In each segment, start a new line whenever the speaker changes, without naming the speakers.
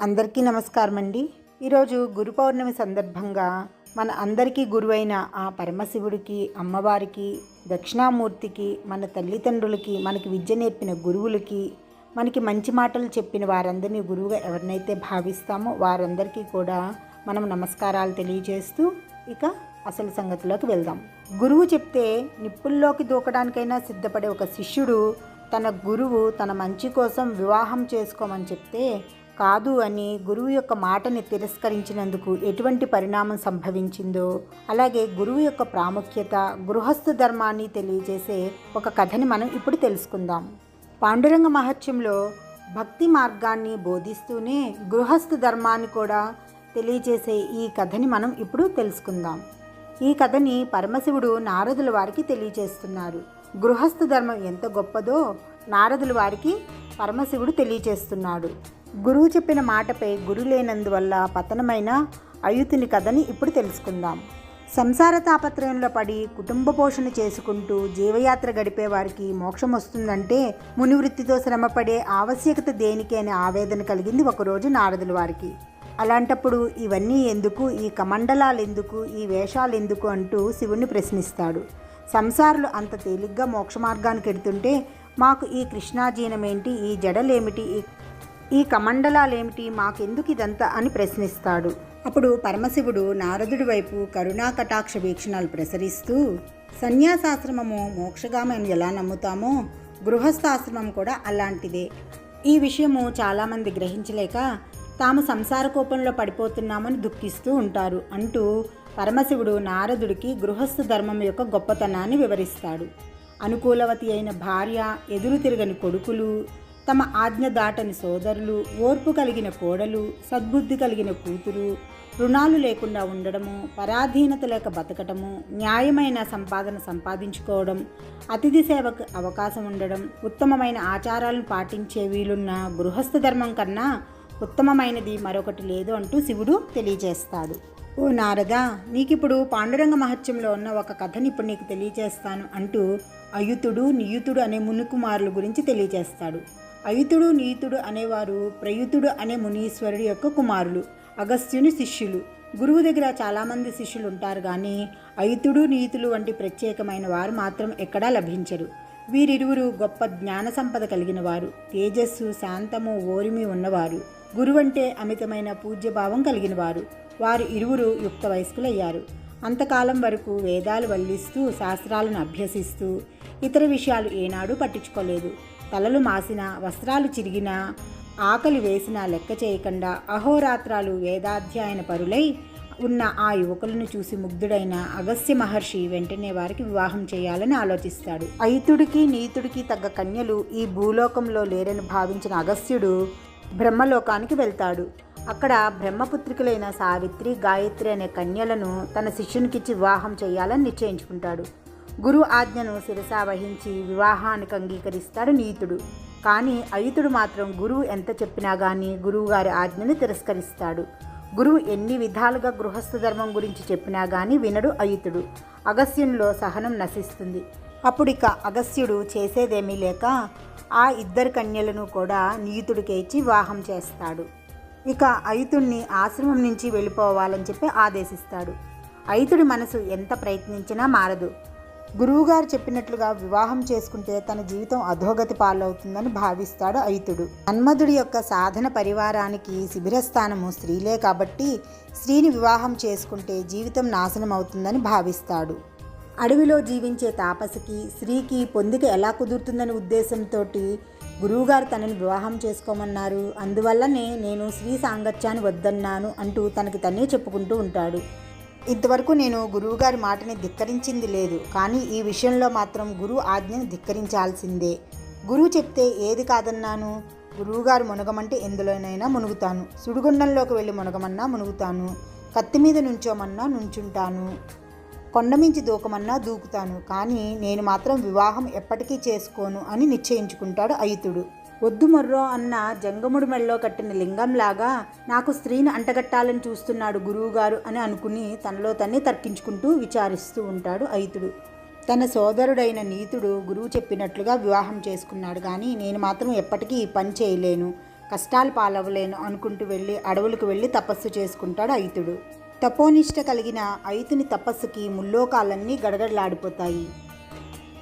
అందరికీ నమస్కారం అండి. ఈరోజు గురు పౌర్ణమి సందర్భంగా మన అందరికీ గురువైన ఆ పరమశివుడికి, అమ్మవారికి, దక్షిణామూర్తికి, మన తల్లిదండ్రులకి, మనకి విద్య నేర్పిన గురువులకి, మనకి మంచి మాటలు చెప్పిన వారందరినీ గురువుగా ఎవరినైతే భావిస్తామో వారందరికీ కూడా మనం నమస్కారాలు తెలియజేస్తూ ఇక అసలు సంగతిలోకి వెళ్దాం. గురువు చెప్తే నిప్పుల్లోకి దూకడానికైనా సిద్ధపడే ఒక శిష్యుడు తన గురువు తన మంచి కోసం వివాహం చేసుకోమని చెప్తే కాదు అని గురువు యొక్క మాటని తిరస్కరించినందుకు ఎటువంటి పరిణామం సంభవించిందో, అలాగే గురువు యొక్క ప్రాముఖ్యత, గృహస్థ ధర్మాన్ని తెలియజేసే ఒక కథని మనం ఇప్పుడు తెలుసుకుందాం. పాండురంగ మహత్యంలో భక్తి మార్గాన్ని బోధిస్తూనే గృహస్థ ధర్మాన్ని కూడా తెలియజేసే ఈ కథని మనం ఇప్పుడు తెలుసుకుందాం. ఈ కథని పరమశివుడు నారదుల వారికి తెలియజేస్తున్నారు. గృహస్థ ధర్మం ఎంత గొప్పదో నారదుల వారికి పరమశివుడు తెలియజేస్తున్నాడు. గురువు చెప్పిన మాటపై గురు లేనందువల్ల పతనమైన అయుతుని కథని ఇప్పుడు తెలుసుకుందాం. సంసార తాపత్రయంలో పడి కుటుంబ పోషణ చేసుకుంటూ జీవయాత్ర గడిపే వారికి మోక్షం వస్తుందంటే మునివృత్తితో శ్రమపడే ఆవశ్యకత దేనికి అనే ఆవేదన కలిగింది ఒకరోజు నారదుల వారికి. అలాంటప్పుడు ఇవన్నీ ఎందుకు, ఈ కమండలాలు ఎందుకు, ఈ వేషాలు ఎందుకు అంటూ శివుణ్ణి ప్రశ్నిస్తాడు. సంసారులు అంత తేలిగ్గా మోక్ష మార్గానికి ఎడుతుంటే మాకు ఈ కృష్ణాజీనమేంటి, ఈ జడలేమిటి, ఈ కమండలాలేమిటి, మాకెందుకు ఇదంతా అని ప్రశ్నిస్తాడు. అప్పుడు పరమశివుడు నారదుడి వైపు కరుణా కటాక్ష వీక్షణాలు ప్రసరిస్తూ, సన్యాసాశ్రమము మోక్షగామని ఎలా నమ్ముతామో గృహస్థాశ్రమం కూడా అలాంటిదే. ఈ విషయము చాలామంది గ్రహించలేక తాము సంసార కోపంలో పడిపోతున్నామని దుఃఖిస్తూ ఉంటారు అంటూ పరమశివుడు నారదుడికి గృహస్థ ధర్మం యొక్క గొప్పతనాన్ని వివరిస్తాడు. అనుకూలవతి అయిన భార్య, ఎదురు తిరగని కొడుకులు, తమ ఆజ్ఞ దాటని సోదరులు, ఓర్పు కలిగిన కోడలు, సద్బుద్ధి కలిగిన కూతురు, రుణాలు లేకుండా ఉండడము, పరాధీనత లేక బతకటము, న్యాయమైన సంపాదన సంపాదించుకోవడం, అతిథి సేవకు అవకాశం ఉండడం, ఉత్తమమైన ఆచారాలను పాటించే వీలున్న గృహస్థ ధర్మం కన్నా ఉత్తమమైనది మరొకటి లేదు అంటూ శివుడు తెలియజేస్తాడు. ఓ నారదా, నీకిప్పుడు పాండురంగ మహత్యంలో ఉన్న ఒక కథని ఇప్పుడు నీకు తెలియజేస్తాను అంటూ అయుతుడు, నియుతుడు అనే మునికుమారుల గురించి తెలియజేస్తాడు. అయుతుడు, నియుతుడు అనేవారు ప్రయుతుడు అనే మునీశ్వరుడి యొక్క కుమారులు, అగస్త్యుని శిష్యులు. గురువు దగ్గర చాలామంది శిష్యులు ఉంటారు కానీ అయుతుడు, నియుతులు వంటి ప్రత్యేకమైన వారు మాత్రం ఎక్కడా లభించరు. వీరిరువురు గొప్ప జ్ఞాన సంపద కలిగిన వారు, తేజస్సు, శాంతము, ఓరిమి ఉన్నవారు, గురువంటే అమితమైన పూజ్యభావం కలిగిన వారు. వారు ఇరువురు యుక్త వయస్కులయ్యారు. అంతకాలం వరకు వేదాలు వల్లిస్తూ శాస్త్రాలను అభ్యసిస్తూ ఇతర విషయాలు ఏనాడూ పట్టించుకోలేదు. తలలు మాసినా, వస్త్రాలు చిరిగినా, ఆకలి వేసినా లెక్క చేయకుండా అహోరాత్రాలు వేదాధ్యాయన పరులై ఉన్న ఆ యువకులను చూసి ముగ్ధుడైన అగస్త్య మహర్షి వెంటనే వారికి వివాహం చేయాలని ఆలోచిస్తాడు. అయుతుడికి, నీతుడికి తగ్గ కన్యలు ఈ భూలోకంలో లేరని భావించిన అగస్త్యుడు బ్రహ్మలోకానికి వెళ్తాడు. అక్కడ బ్రహ్మపుత్రికలైన సావిత్రి, గాయత్రి అనే కన్యలను తన శిష్యునికిచ్చి వివాహం చేయాలని నిశ్చయించుకుంటాడు. గురువు ఆజ్ఞను శిరసావహించి వివాహానికి అంగీకరిస్తాడు నీతుడు. కానీ అయుతుడు మాత్రం గురువు ఎంత చెప్పినా కానీ గురువుగారి ఆజ్ఞని తిరస్కరిస్తాడు. గురువు ఎన్ని విధాలుగా గృహస్థ ధర్మం గురించి చెప్పినా కానీ వినడు అయుతుడు. అగస్త్యునిలో సహనం నశిస్తుంది. అప్పుడిక అగస్త్యుడు చేసేదేమీ లేక ఆ ఇద్దరు కన్యలను కూడా నీతుడికే ఇచ్చి వివాహం చేస్తాడు. ఇక అయుతుడిని ఆశ్రమం నుంచి వెళ్ళిపోవాలని చెప్పి ఆదేశిస్తాడు. అయుతుడి మనసు ఎంత ప్రయత్నించినా మారదు. గురువుగారు చెప్పినట్లుగా వివాహం చేసుకుంటే తన జీవితం అధోగతి పాలవుతుందని భావిస్తాడు అయుతుడు. మన్మధుడి యొక్క సాధన పరివారానికి శిబిరస్థానము స్త్రీలే కాబట్టి స్త్రీని వివాహం చేసుకుంటే జీవితం నాశనం అవుతుందని భావిస్తాడు. అడవిలో జీవించే తాపసికి, స్త్రీకి పొందిక ఎలా కుదురుతుందనే ఉద్దేశంతో గురువుగారు తనని వివాహం చేసుకోమన్నారు. అందువల్లనే నేను స్త్రీ సాంగత్యాన్ని వద్దన్నాను అంటూ తనకి తనే చెప్పుకుంటూ ఉంటాడు. ఇంతవరకు నేను గురువుగారి మాటని ధిక్కరించింది లేదు, కానీ ఈ విషయంలో మాత్రం గురువు ఆజ్ఞని ధిక్కరించాల్సిందే. గురువు చెప్తే ఏది కాదన్నాను. గురువుగారు మునగమంటే ఎందులోనైనా మునుగుతాను. సుడిగుండంలోకి వెళ్ళి మునగమన్నా మునుగుతాను. కత్తి మీద నుంచోమన్నా నుంచుంటాను. కొండమించి దూకమన్నా దూకుతాను. కానీ నేను మాత్రం వివాహం ఎప్పటికీ చేసుకోను అని నిశ్చయించుకుంటాడు అయుతుడు. వద్దు మొర్రో అన్న జంగముడి మెళ్ళలో కట్టిన లింగంలాగా నాకు స్త్రీని అంటగట్టాలని చూస్తున్నాడు గురువుగారు అని అనుకుని తనలో తన్నే తర్కించుకుంటూ విచారిస్తూ ఉంటాడు అయుతుడు. తన సోదరుడైన నీతుడు గురువు చెప్పినట్లుగా వివాహం చేసుకున్నాడు. కానీ నేను మాత్రం ఎప్పటికీ ఈ పని చేయలేను. కష్టాలు పాలవలేను అనుకుంటూ వెళ్ళి అడవులకు వెళ్ళి తపస్సు చేసుకుంటాడు అయితుడు. తపోనిష్ట కలిగిన అయితుని తపస్సుకి ముల్లోకాలన్నీ గడగడలాడిపోతాయి.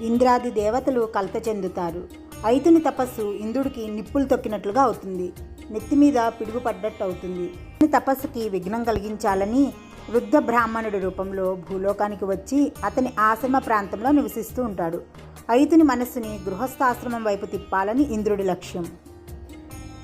ఇంద్రాది దేవతలు కలత చెందుతారు. అయితుని తపస్సు ఇంద్రుడికి నిప్పులు తొక్కినట్లుగా అవుతుంది. నెత్తి మీద పిడుగు పడ్డట్టు అవుతుంది. తపస్సుకి విఘ్నం కలిగించాలని వృద్ధ బ్రాహ్మణుడి రూపంలో భూలోకానికి వచ్చి అతని ఆశ్రమ ప్రాంతంలో నివసిస్తూ ఉంటాడు. అయితుని మనస్సుని గృహస్థాశ్రమం వైపు తిప్పాలని ఇంద్రుడి లక్ష్యం.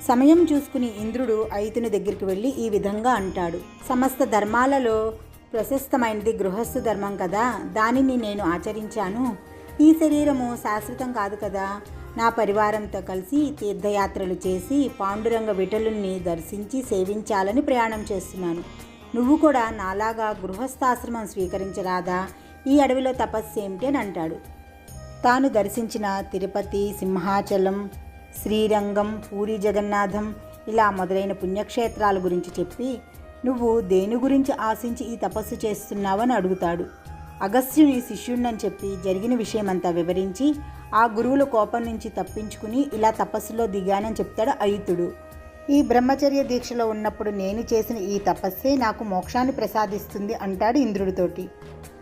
సమయం చూసుకుని ఇంద్రుడు అయితుని దగ్గరికి వెళ్ళి ఈ విధంగా అంటాడు. సమస్త ధర్మాలలో ప్రశస్తమైనది గృహస్థ ధర్మం కదా, దానిని నేను ఆచరించాను. ఈ శరీరము శాశ్వతం కాదు కదా. నా పరివారంతో కలిసి తీర్థయాత్రలు చేసి పాండురంగ విఠలుణ్ణి దర్శించి సేవించాలని ప్రయాణం చేస్తున్నాను. నువ్వు కూడా నాలాగా గృహస్థాశ్రమం స్వీకరించరాదా? ఈ అడవిలో తపస్సు ఏమిటి అని అంటాడు. తాను దర్శించిన తిరుపతి, సింహాచలం, శ్రీరంగం, పూరి జగన్నాథం ఇలా మొదలైన పుణ్యక్షేత్రాల గురించి చెప్పి నువ్వు దేని గురించి ఆశించి ఈ తపస్సు చేస్తున్నావని అడుగుతాడు. అగస్త్యుని శిష్యుణ్ణని చెప్పి జరిగిన విషయమంతా వివరించి ఆ గురువుల కోపం నుంచి తప్పించుకుని ఇలా తపస్సులో దిగానని చెప్తాడు అయితుడు. ఈ బ్రహ్మచర్య దీక్షలో ఉన్నప్పుడు నేను చేసిన ఈ తపస్సే నాకు మోక్షాన్ని ప్రసాదిస్తుంది అంటాడు ఇంద్రుడితోటి.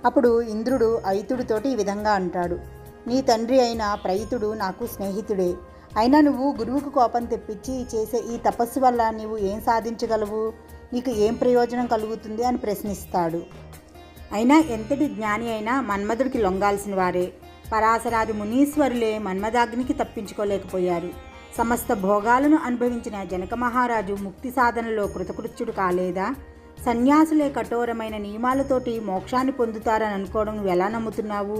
అప్పుడు ఇంద్రుడు అయితుడితోటి ఈ విధంగా అంటాడు. నీ తండ్రి అయిన ప్రయితుడు నాకు స్నేహితుడే. అయినా నువ్వు గురువుకు కోపం తెప్పించి చేసే ఈ తపస్సు వల్ల నీవు ఏం సాధించగలవు? నీకు ఏం ప్రయోజనం కలుగుతుంది అని ప్రశ్నిస్తాడు. అయినా ఎంతటి జ్ఞాని అయినా మన్మధుడికి లొంగాల్సిన వారే. పరాశరాది మునీశ్వరులే మన్మదాగ్నికి తప్పించుకోలేకపోయారు. సమస్త భోగాలను అనుభవించిన జనక మహారాజు ముక్తి సాధనలో కృతకృత్యుడు కాలేదా? సన్యాసులే కఠోరమైన నియమాలతోటి మోక్షాన్ని పొందుతారని అనుకోవడం నువ్వు ఎలా నమ్ముతున్నావు?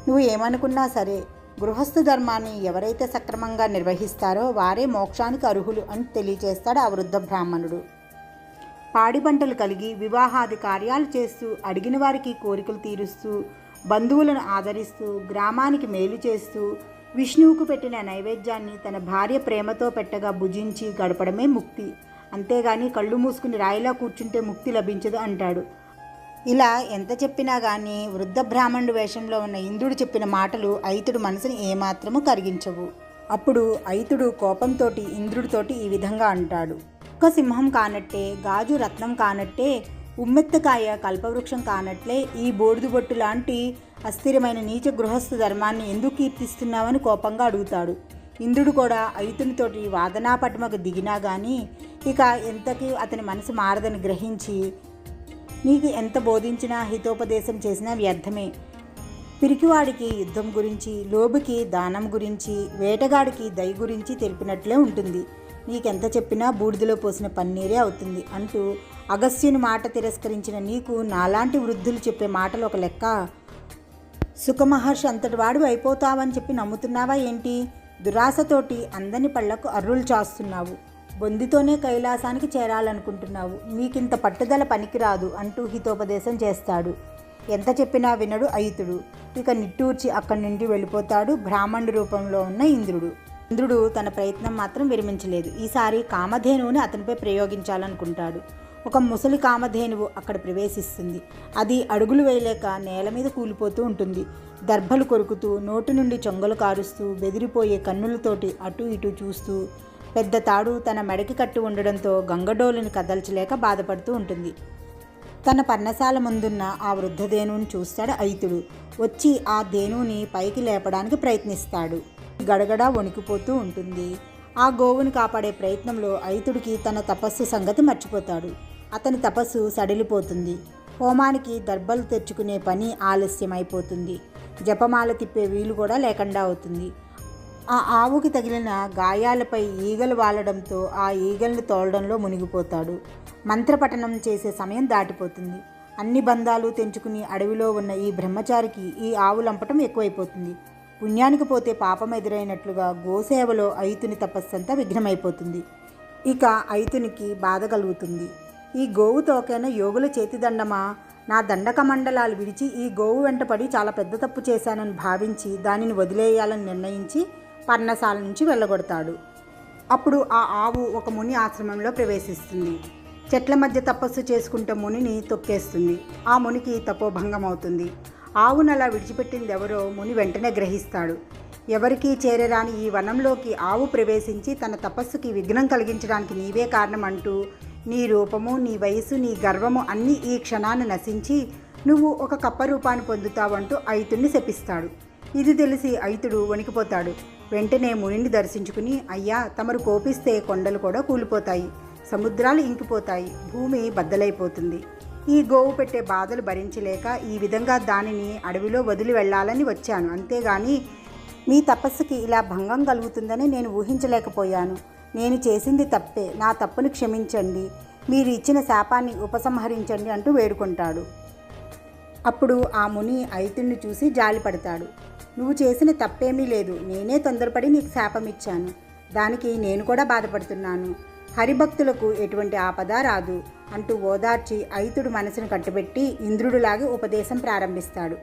నువ్వు ఏమనుకున్నా సరే గృహస్థ ధర్మాన్ని ఎవరైతే సక్రమంగా నిర్వహిస్తారో వారే మోక్షానికి అర్హులు అని తెలియచేస్తాడు ఆ వృద్ధ బ్రాహ్మణుడు. పాడి పంటలు కలిగి వివాహాది కార్యాలు చేస్తూ అడిగిన వారికి కోరికలు తీరుస్తూ బంధువులను ఆదరిస్తూ గ్రామానికి మేలు చేస్తూ విష్ణువుకు పెట్టిన నైవేద్యాన్ని తన భార్య ప్రేమతో పెట్టగా భుజించి గడపడమే ముక్తి. అంతేగాని కళ్ళు మూసుకుని రాయిలా కూర్చుంటే ముక్తి లభించదు అంటాడు. ఇలా ఎంత చెప్పినా కానీ వృద్ధ బ్రాహ్మణుడు వేషంలో ఉన్న ఇంద్రుడు చెప్పిన మాటలు అయితుడు మనసుని ఏమాత్రము కరిగించవు. అప్పుడు అయితుడు కోపంతో ఇంద్రుడితోటి ఈ విధంగా అంటాడు. ఒక్క సింహం కానట్టే, గాజు రత్నం కానట్టే, ఉమ్మెత్తకాయ కల్పవృక్షం కానట్లే ఈ బోడిదుబొట్టు లాంటి అస్థిరమైన నీచ గృహస్థ ధర్మాన్ని ఎందుకు కీర్తిస్తున్నావని కోపంగా అడుగుతాడు. ఇంద్రుడు కూడా అయితునితోటి వాదనా పటమకు దిగినా కానీ ఇక ఎంతకీ అతని మనసు మారదని గ్రహించి నీకు ఎంత బోధించినా హితోపదేశం చేసినా వ్యర్థమే. పిరికివాడికి యుద్ధం గురించి, లోబికి దానం గురించి, వేటగాడికి దయ గురించి తెలిపినట్లే ఉంటుంది. నీకెంత చెప్పినా బూడిదలో పోసిన పన్నీరే అవుతుంది అంటూ అగస్త్యుని మాట తిరస్కరించిన నీకు నాలాంటి వృద్ధులు చెప్పే మాటలు ఒక లెక్క. సుఖమహర్షి అంతటి వాడు అయిపోతావని చెప్పి నమ్ముతున్నావా ఏంటి? దురాశతోటి అందని పళ్లకు అర్రులు చాస్తున్నావు. బొందితోనే కైలాసానికి చేరాలనుకుంటున్నావు. నీకింత పట్టుదల పనికిరాదు అంటూ హితోపదేశం చేస్తాడు. ఎంత చెప్పినా వినడు అయితుడు. ఇక నిట్టూర్చి అక్కడి నుండి వెళ్ళిపోతాడు బ్రాహ్మణుడి రూపంలో ఉన్న ఇంద్రుడు. ఇంద్రుడు తన ప్రయత్నం మాత్రం విరమించలేదు. ఈసారి కామధేనువుని అతనిపై ప్రయోగించాలనుకుంటాడు. ఒక ముసలి కామధేనువు అక్కడ ప్రవేశిస్తుంది. అది అడుగులు వేయలేక నేల మీద కూలిపోతూ ఉంటుంది. దర్భలు కొరుకుతూ, నోటి నుండి చొంగలు కారుస్తూ, బెదిరిపోయే కన్నులతోటి అటు ఇటు చూస్తూ, పెద్ద తాడు తన మెడకి కట్టి ఉండడంతో గంగడోలుని కదల్చలేక బాధపడుతూ ఉంటుంది. తన పర్ణశాల ముందున్న ఆ వృద్ధధేనువుని చూస్తాడు అయితుడు. వచ్చి ఆ ధేనువుని పైకి లేపడానికి ప్రయత్నిస్తాడు. గడగడా వణికిపోతూ ఉంటుంది. ఆ గోవుని కాపాడే ప్రయత్నంలో అయితుడికి తన తపస్సు సంగతి మర్చిపోతాడు. అతని తపస్సు సడిలిపోతుంది. హోమానికి దర్భలు తెచ్చుకునే పని ఆలస్యమైపోతుంది. జపమాల తిప్పే వీలు కూడా లేకుండా అవుతుంది. ఆ ఆవుకి తగిలిన గాయాలపై ఈగలు వాలడంతో ఆ ఈగల్ని తోలడంలో మునిగిపోతాడు. మంత్రపఠనం చేసే సమయం దాటిపోతుంది. అన్ని బంధాలు తెంచుకుని అడవిలో ఉన్న ఈ బ్రహ్మచారికి ఈ ఆవులంపటం ఎక్కువైపోతుంది. పుణ్యానికి పోతే పాపం ఎదురైనట్లుగా గోసేవలో అయితుని తపస్సంతా విఘ్నమైపోతుంది. ఇక అయితునికి బాధ కలుగుతుంది. ఈ గోవు తోకైన యోగుల చేతిదండమా? నా దండకమండలాలు విడిచి ఈ గోవు వెంటపడి చాలా పెద్ద తప్పు చేశానని భావించి దానిని వదిలేయాలని నిర్ణయించి పర్ణశాల నుంచి వెళ్ళగొడతాడు. అప్పుడు ఆ ఆవు ఒక ముని ఆశ్రమంలో ప్రవేశిస్తుంది. చెట్ల మధ్య తపస్సు చేసుకుంటే మునిని తొక్కేస్తుంది. ఆ మునికి తపోభంగం అవుతుంది. ఆవును అలా విడిచిపెట్టింది ఎవరో ముని వెంటనే గ్రహిస్తాడు. ఎవరికీ చేరరాని ఈ వనంలోకి ఆవు ప్రవేశించి తన తపస్సుకి విఘ్నం కలిగించడానికి నీవే కారణం అంటూ నీ రూపము, నీ వయసు, నీ గర్వము అన్నీ ఈ క్షణాన్ని నశించి నువ్వు ఒక కప్ప రూపాన్ని పొందుతావంటూ అయితుడిని శపిస్తాడు. ఇది తెలిసి అయితుడు వణికిపోతాడు. వెంటనే మునిని దర్శించుకుని, అయ్యా, తమరు కోపిస్తే కొండలు కూడా కూలిపోతాయి, సముద్రాలు ఇంకిపోతాయి, భూమి బద్దలైపోతుంది. ఈ గోవు పెట్టే బాధలు భరించలేక ఈ విధంగా దానిని అడవిలో వదిలి వెళ్ళాలని వచ్చాను. అంతేగాని మీ తపస్సుకి ఇలా భంగం కలుగుతుందని నేను ఊహించలేకపోయాను. నేను చేసింది తప్పే, నా తప్పును క్షమించండి, మీరు ఇచ్చిన శాపాన్ని ఉపసంహరించండి అంటూ వేడుకుంటాడు. అప్పుడు ఆ ముని అయితుణ్ణి చూసి జాలిపడతాడు. నువ్వు చేసిన తప్పేమీ లేదు, నేనే తొందరపడి నీకు శాపం ఇచ్చాను, దానికి నేను కూడా బాధపడుతున్నాను. హరిభక్తులకు ఎటువంటి ఆపద రాదు అంటూ ఓదార్చి అయితుడు మనసును కట్టుబెట్టి ఇంద్రుడిలాగే ఉపదేశం ప్రారంభిస్తాడు.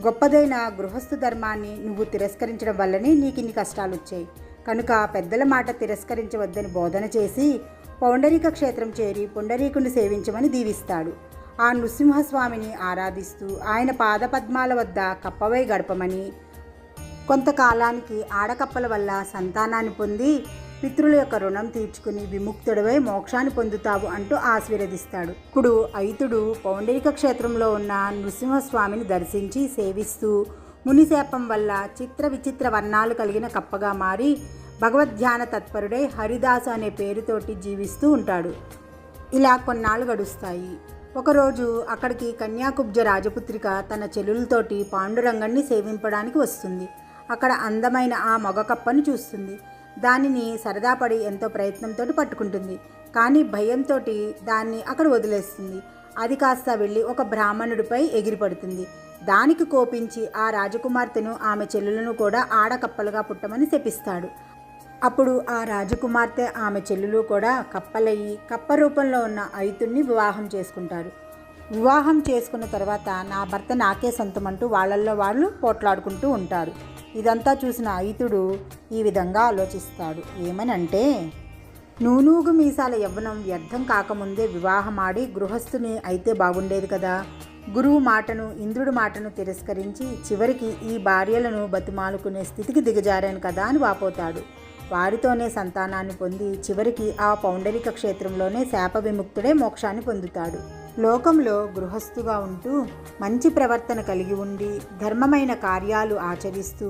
గొప్పదైన గృహస్థు ధర్మాన్ని నువ్వు తిరస్కరించడం వల్లనే నీకు ఇన్ని కష్టాలు వచ్చాయి, కనుక పెద్దల మాట తిరస్కరించవద్దని బోధన చేసి పౌండరీక క్షేత్రం చేరి పుండరీకుని సేవించమని దీవిస్తాడు. ఆ నృసింహస్వామిని ఆరాధిస్తూ ఆయన పాదపద్మాల వద్ద కప్పవై గడపమని, కొంతకాలానికి ఆడకప్పల వల్ల సంతానాన్ని పొంది పితృల యొక్క రుణం తీర్చుకుని విముక్తుడవై మోక్షాన్ని పొందుతావు అంటూ ఆశీర్వదిస్తాడు. ఇప్పుడు అయితుడు పౌండరీక క్షేత్రంలో ఉన్న నృసింహస్వామిని దర్శించి సేవిస్తూ మునిశాపం వల్ల చిత్ర విచిత్ర వర్ణాలు కలిగిన కప్పగా మారి భగవద్ధ్యాన తత్పరుడై హరిదాసు అనే పేరుతోటి జీవిస్తూ ఉంటాడు. ఇలా కొన్నాళ్ళు గడుస్తాయి. ఒకరోజు అక్కడికి కన్యాకుబ్జ రాజపుత్రిక తన చెల్లులతోటి పాండురంగణ్ణి సేవింపడానికి వస్తుంది. అక్కడ అందమైన ఆ మగ కప్పను చూస్తుంది. దానిని సరదాపడి ఎంతో ప్రయత్నంతో పట్టుకుంటుంది. కానీ భయంతో దాన్ని అక్కడ వదిలేస్తుంది. అది కాస్త వెళ్ళి ఒక బ్రాహ్మణుడిపై ఎగిరిపడుతుంది. దానికి కోపించి ఆ రాజకుమార్తెను, ఆమె చెల్లులను కూడా ఆడకప్పలుగా పుట్టమని శపిస్తాడు. అప్పుడు ఆ రాజకుమార్తె, ఆమె చెల్లులు కూడా కప్పలయ్యి కప్ప రూపంలో ఉన్న అయితుణ్ణి వివాహం చేసుకుంటారు. వివాహం చేసుకున్న తర్వాత నా భర్త నాకే సొంతమంటూ వాళ్ళల్లో వాళ్ళు పోట్లాడుకుంటూ ఉంటారు. ఇదంతా చూసిన అయితుడు ఈ విధంగా ఆలోచిస్తాడు. ఏమనంటే, నూనూగు మీసాల యవ్వనం వ్యర్థం కాకముందే వివాహమాడి గృహస్థుని అయితే బాగుండేది కదా. గురువు మాటను, ఇంద్రుడి మాటను తిరస్కరించి చివరికి ఈ భార్యలను బతిమాలుకునే స్థితికి దిగజారాను కదా అని వాపోతాడు. వారితోనే సంతానాన్ని పొంది చివరికి ఆ పౌండరిక క్షేత్రంలోనే శాప విముక్తుడే మోక్షాన్ని పొందుతాడు. లోకంలో గృహస్థుగా ఉంటూ మంచి ప్రవర్తన కలిగి ఉండి ధర్మమైన కార్యాలు ఆచరిస్తూ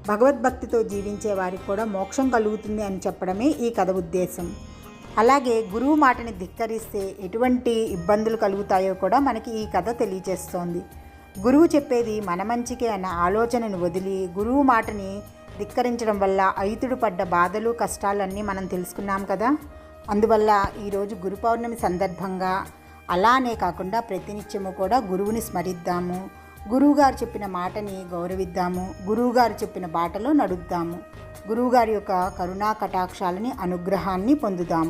భగవద్భక్తితో జీవించే వారికి కూడా మోక్షం కలుగుతుంది అని చెప్పడమే ఈ కథ ఉద్దేశం. అలాగే గురువు మాటని ధిక్కరిస్తే ఎటువంటి ఇబ్బందులు కలుగుతాయో కూడా మనకి ఈ కథ తెలియజేస్తోంది. గురువు చెప్పేది మన మంచికే అన్న ఆలోచనను వదిలి గురువు మాటని ధిక్కరించడం వల్ల అయితుడు పడ్డ బాధలు, కష్టాలన్నీ మనం తెలుసుకున్నాం కదా. అందువల్ల ఈరోజు గురు పౌర్ణమి సందర్భంగా అలానే కాకుండా ప్రతినిత్యము కూడా గురువుని స్మరిద్దాము, గురువుగారు చెప్పిన మాటని గౌరవిద్దాము, గురువుగారు చెప్పిన బాటలో నడుద్దాము, గురువుగారి యొక్క కరుణా కటాక్షాలని, అనుగ్రహాన్ని పొందుదాము.